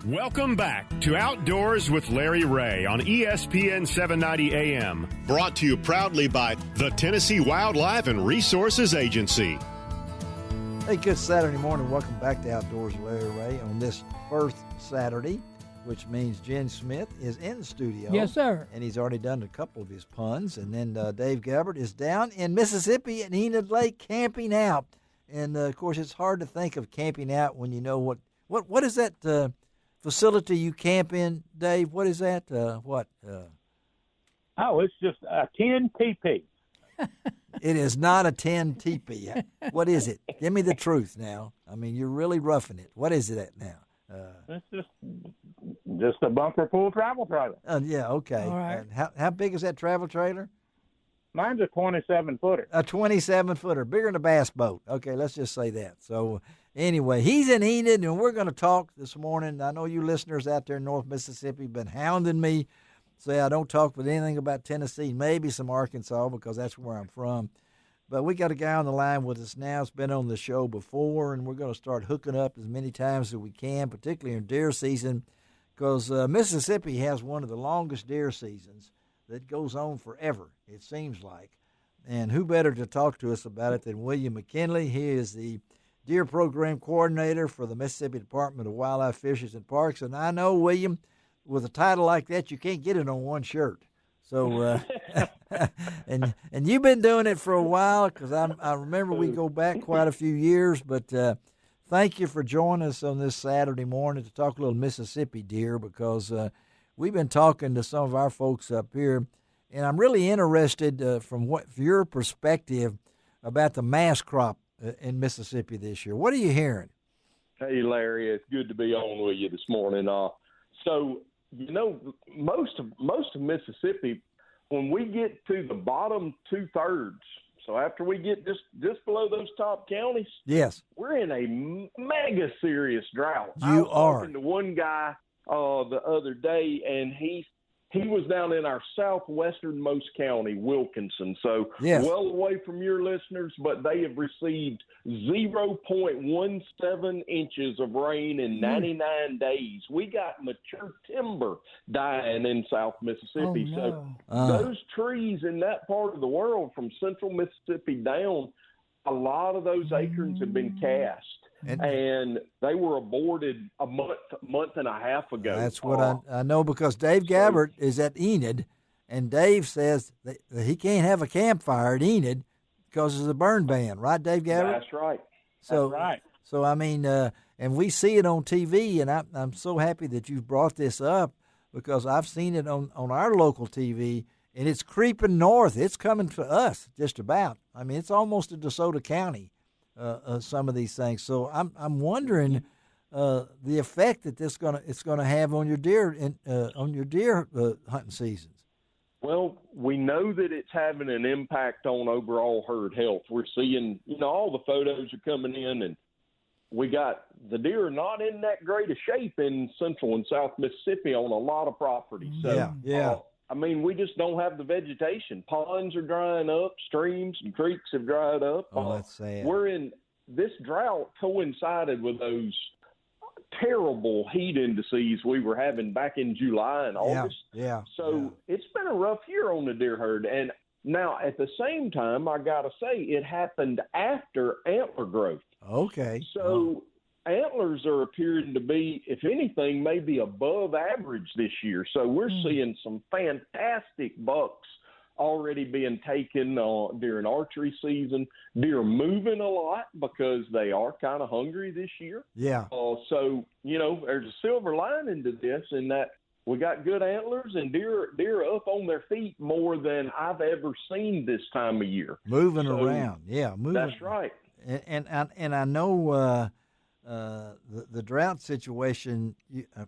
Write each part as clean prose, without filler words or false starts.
Welcome back to Outdoors with Larry Ray on ESPN 790 AM. Brought to you proudly by the Tennessee Wildlife and Resources Agency. Hey, good Saturday morning. Welcome back to Outdoors with Larry Ray on this first Saturday, which means Jen Smith is in the studio. Yes, sir. And he's already done a couple of his puns. And then Dave Gabbard is down in Mississippi at Enid Lake camping out. And, of course, it's hard to think of camping out when you know what is that facility you camp in, Dave? What is that? It's just a 10 teepee. It is not a 10 teepee. What is it? Give me the truth now. I mean, you're really roughing it. What is it at now? It's just a bunker pool travel trailer. Yeah, okay. All right. How big is that travel trailer? Mine's a 27-footer. A 27-footer, bigger than a bass boat. Okay, let's just say that. So, anyway, he's in Enid, and we're going to talk this morning. I know you listeners out there in North Mississippi have been hounding me, say I don't talk with anything about Tennessee, maybe some Arkansas because that's where I'm from. But we got a guy on the line with us now. He's been on the show before, and we're going to start hooking up as many times as we can, particularly in deer season, because Mississippi has one of the longest deer seasons that goes on forever, it seems like. And who better to talk to us about it than William McKinley? He is the Deer Program Coordinator for the Mississippi Department of Wildlife, Fisheries, and Parks. And I know, William, with a title like that, you can't get it on one shirt. So, and you've been doing it for a while because I remember we go back quite a few years. But thank you for joining us on this Saturday morning to talk a little Mississippi deer because we've been talking to some of our folks up here, and I'm really interested from your perspective about the mass crop in Mississippi this year. What are you hearing? Hey, Larry, it's good to be on with you this morning. So, most of Mississippi, when we get to the bottom two-thirds, so after we get just below those top counties, yes, we're in a mega serious drought. You are. Talking to one guy the other day, and he was down in our southwesternmost county, Wilkinson, so yes, well away from your listeners, but they have received 0.17 inches of rain in 99 days. We got mature timber dying in South Mississippi. Oh, no. So those trees in that part of the world from central Mississippi down, a lot of those acorns have been cast. And they were aborted a month and a half ago. That's what I know because Dave Gabbard is at Enid, and Dave says that he can't have a campfire at Enid because of the burn ban, right, Dave Gabbard? That's right. So, That's right. So, I mean, and we see it on TV, and I'm so happy that you brought this up because I've seen it on our local TV, and it's creeping north. It's coming to us just about. I mean, it's almost to DeSoto County. Some of these things, so I'm wondering the effect that it's gonna have on your deer hunting seasons. Well, we know that it's having an impact on overall herd health. We're seeing, all the photos are coming in, and we got the deer are not in that great a shape in central and south Mississippi on a lot of property. So, yeah. We just don't have the vegetation. Ponds are drying up, streams and creeks have dried up. Oh, that's sad. We're in this drought coincided with those terrible heat indices we were having back in July and August. Yeah. So it's been a rough year on the deer herd. And now at the same time, I got to say, it happened after antler growth. Okay. So antlers are appearing to be, if anything, maybe above average this year. So we're seeing some fantastic bucks already being taken during archery season. Deer moving a lot because they are kind of hungry this year. Yeah. So, there's a silver lining to this in that we got good antlers and deer up on their feet more than I've ever seen this time of year. Moving around. Yeah. Moving. That's right. And I know the drought situation,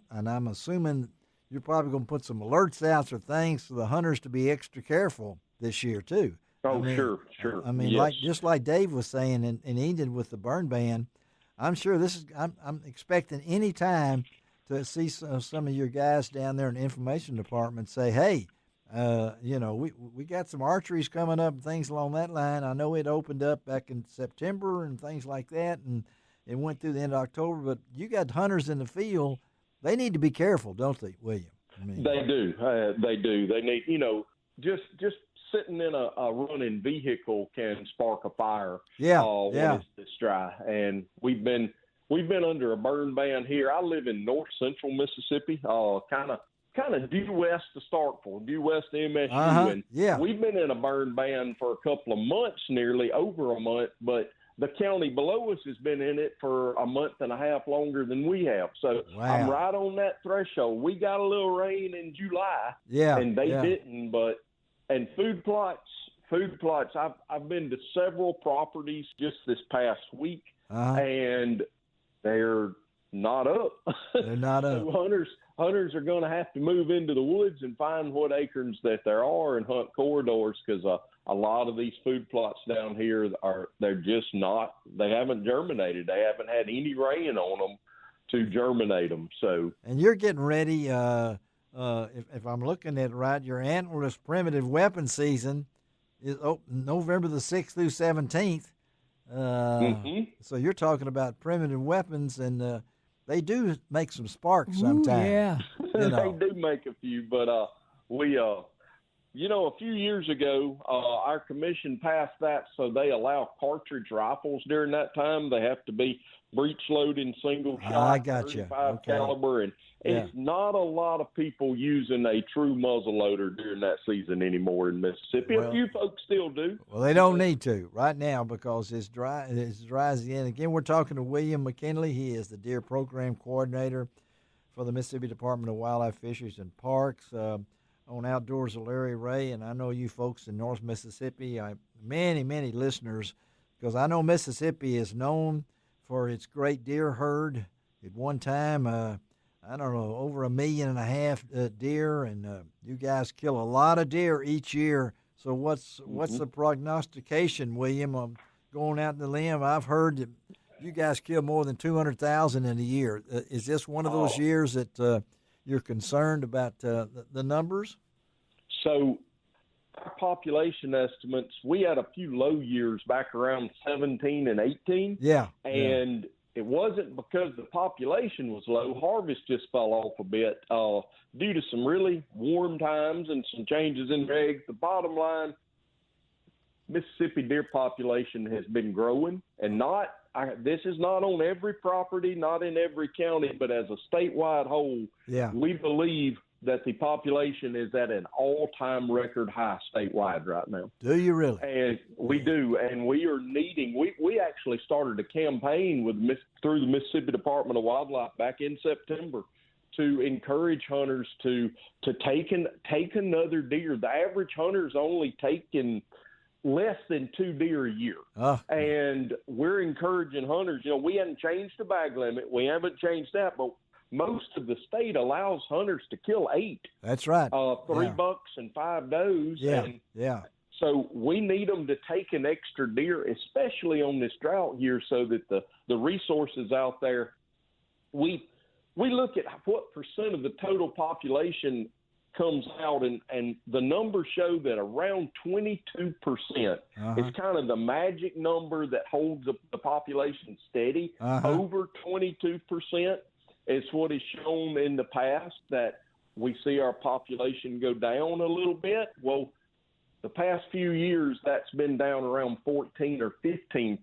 and I'm assuming you're probably going to put some alerts out or things for the hunters to be extra careful this year too. Oh, sure. I mean, yes. like Dave was saying in Enid with the burn ban, I'm sure I'm expecting any time to see some of your guys down there in the information department say, hey, we got some archeries coming up and things along that line. I know it opened up back in September and things like that, and it went through the end of October, but you got hunters in the field they need to be careful, don't they, William? I mean, They do. They do. They need, just sitting in a running vehicle can spark a fire. When it's this dry. And we've been under a burn ban here. I live in north central Mississippi, kind of due west to Starkville, due west to MSU. And we've been in a burn ban for a couple of months, nearly over a month, but the county below us has been in it for a month and a half longer than we have. So I'm right on that threshold. We got a little rain in July, and they didn't. And food plots. I've been to several properties just this past week, and they're not up. They're not up. So hunters are going to have to move into the woods and find what acorns that there are and hunt corridors, because a lot of these food plots down here they're just not. They haven't germinated. They haven't had any rain on them to germinate them. So. And you're getting ready. If I'm looking at it right, your antlerless primitive weapon season is November the 6th through 17th. So you're talking about primitive weapons, and they do make some sparks sometimes. They do make a few, but we a few years ago, our commission passed that, so they allow cartridge rifles during that time. They have to be breech loading, single shot, I got 35 caliber, and it's not a lot of people using a true muzzleloader during that season anymore in Mississippi. A few folks still do. Well, they don't need to right now because it's dry. It's dry as the end. Again, we're talking to William McKinley. He is the Deer Program Coordinator for the Mississippi Department of Wildlife, Fisheries, and Parks. On Outdoors with Larry Ray, and I know you folks in North Mississippi, many listeners, because I know Mississippi is known for its great deer herd. At one time, I don't know, over 1.5 million deer, and you guys kill a lot of deer each year. So what's the prognostication, William, of going out in the limb? I've heard that you guys kill more than 200,000 in a year. Is this one of those years that you're concerned about the numbers? So our population estimates, we had a few low years back around 17 and 18. And it wasn't because the population was low. Harvest just fell off a bit due to some really warm times and some changes in regs. The bottom line, Mississippi deer population has been growing, and this is not on every property, not in every county, but as a statewide whole, we believe that the population is at an all-time record high statewide right now. Do you really? And we do, and we are needing. We actually started a campaign through the Mississippi Department of Wildlife back in September to encourage hunters to take another deer. The average hunter's only taking less than 2 deer a year. And we're encouraging hunters. We haven't changed the bag limit. We haven't changed that, but most of the state allows hunters to kill 8. That's right. 3 bucks and 5 does. So we need them to take an extra deer, especially on this drought year, so that the resources out there, we look at what percent of the total population comes out, and the numbers show that around 22% is kind of the magic number that holds the population steady. Over 22% is what is shown in the past, that we see our population go down a little bit. Well, the past few years, that's been down around 14 or 15%.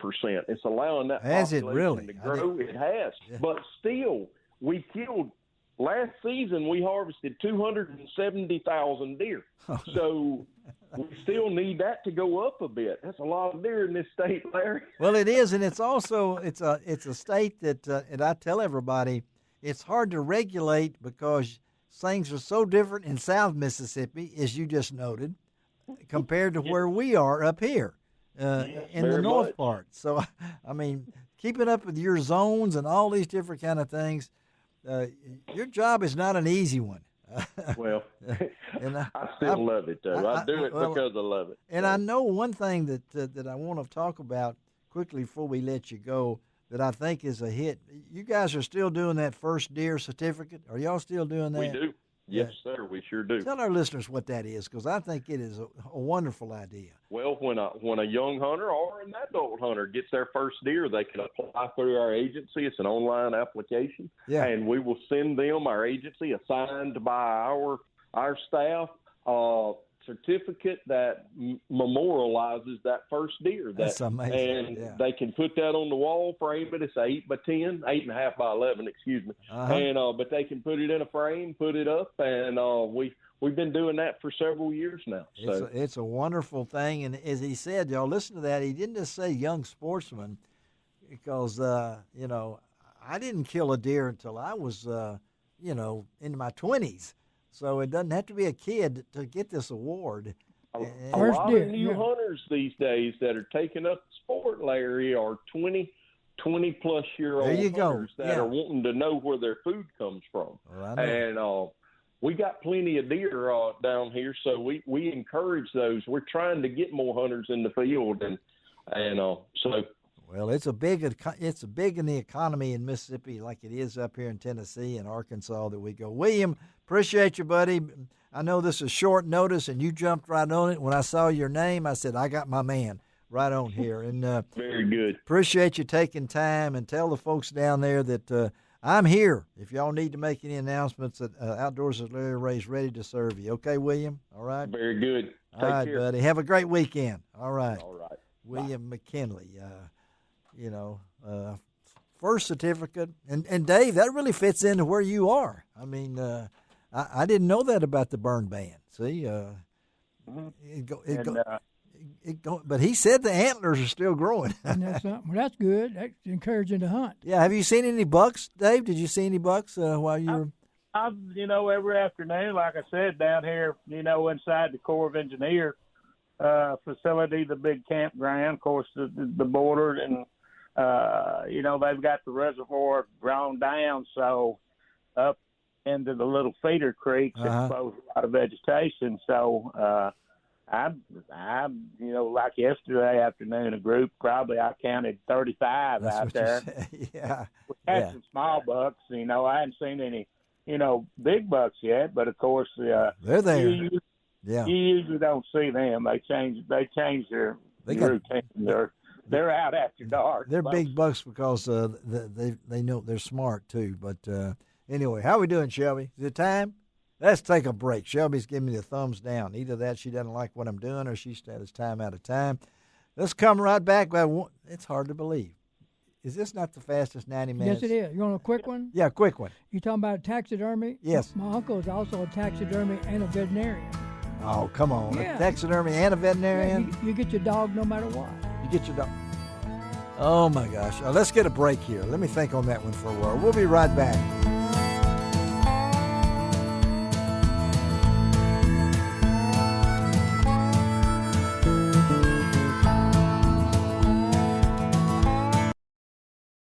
It's allowing that population to grow. It has. But still, we killed. Last season, we harvested 270,000 deer. So we still need that to go up a bit. That's a lot of deer in this state, Larry. Well, it is, and it's also it's a state that, and I tell everybody, it's hard to regulate because things are so different in South Mississippi, as you just noted, compared to where we are up here in the north part. So, I mean, keeping up with your zones and all these different kind of things. Your job is not an easy one. Well, and I still love it, though. I do it because I love it. And I know one thing that I want to talk about quickly before we let you go that I think is a hit. You guys are still doing that first deer certificate. Are y'all still doing that? We do. Yes, sir, we sure do. Tell our listeners what that is, because I think it is a wonderful idea. Well, when a young hunter or an adult hunter gets their first deer, they can apply through our agency. It's an online application, and we will send them, our agency, assigned by our staff, certificate that memorializes that first deer. That's amazing. And they can put that on the wall, frame it. It's 8x10, 8.5 by 11, excuse me. And but they can put it in a frame, put it up, and we've been doing that for several years now. So it's a wonderful thing. And as he said, y'all listen to that. He didn't just say young sportsman, because you know, I didn't kill a deer until I was you know, in my 20s. So it doesn't have to be a kid to get this award. A lot of new hunters these days that are taking up the sport, Larry, are 20-plus year old hunters that are wanting to know where their food comes from. Well, and we got plenty of deer down here, so we encourage those. We're trying to get more hunters in the field, and so. Well, it's big in the economy in Mississippi, like it is up here in Tennessee and Arkansas that we go. William, appreciate you, buddy. I know this is short notice, and you jumped right on it. When I saw your name, I said, I got my man right on here. And very good. Appreciate you taking time, and tell the folks down there that I'm here. If y'all need to make any announcements, that Outdoors with Larry Ray is ready to serve you. Okay, William? All right? Very good. All right, care. buddy. Have a great weekend. All right. All right. William McKinley. You know, first certificate. And Dave, that really fits into where you are. I mean, I didn't know that about the burn ban. See, but he said the antlers are still growing. And that's good. That's encouraging to hunt. Yeah. Have you seen any bucks, Dave? Did you see any bucks while you were? I've, every afternoon, like I said, down here, inside the Corps of Engineer facility, the big campground, of course, the border, and they've got the reservoir drawn down, so up into the little feeder creeks, expose a lot of vegetation. So I'm like yesterday afternoon, a group, probably I counted 35 out there. Yeah. We had some small bucks. I hadn't seen any, big bucks yet, but of course, they're there. You usually don't see them. They change their routine. They're out after dark. They're big bucks because they know they're smart too. But anyway, how we doing, Shelby? Is it time? Let's take a break. Shelby's giving me the thumbs down. Either that she doesn't like what I'm doing, or she says time out of time. Let's come right back. It's hard to believe. Is this not the fastest 90 minutes? Yes, it is. You want a quick one? Yeah, quick one. You talking about taxidermy? Yes. My uncle is also a taxidermy and a veterinarian. Oh, come on. Yeah. A taxidermy and a veterinarian? Yeah, you get your dog no matter what. You get your dog. Oh, my gosh. Let's get a break here. Let me think on that one for a while. We'll be right back.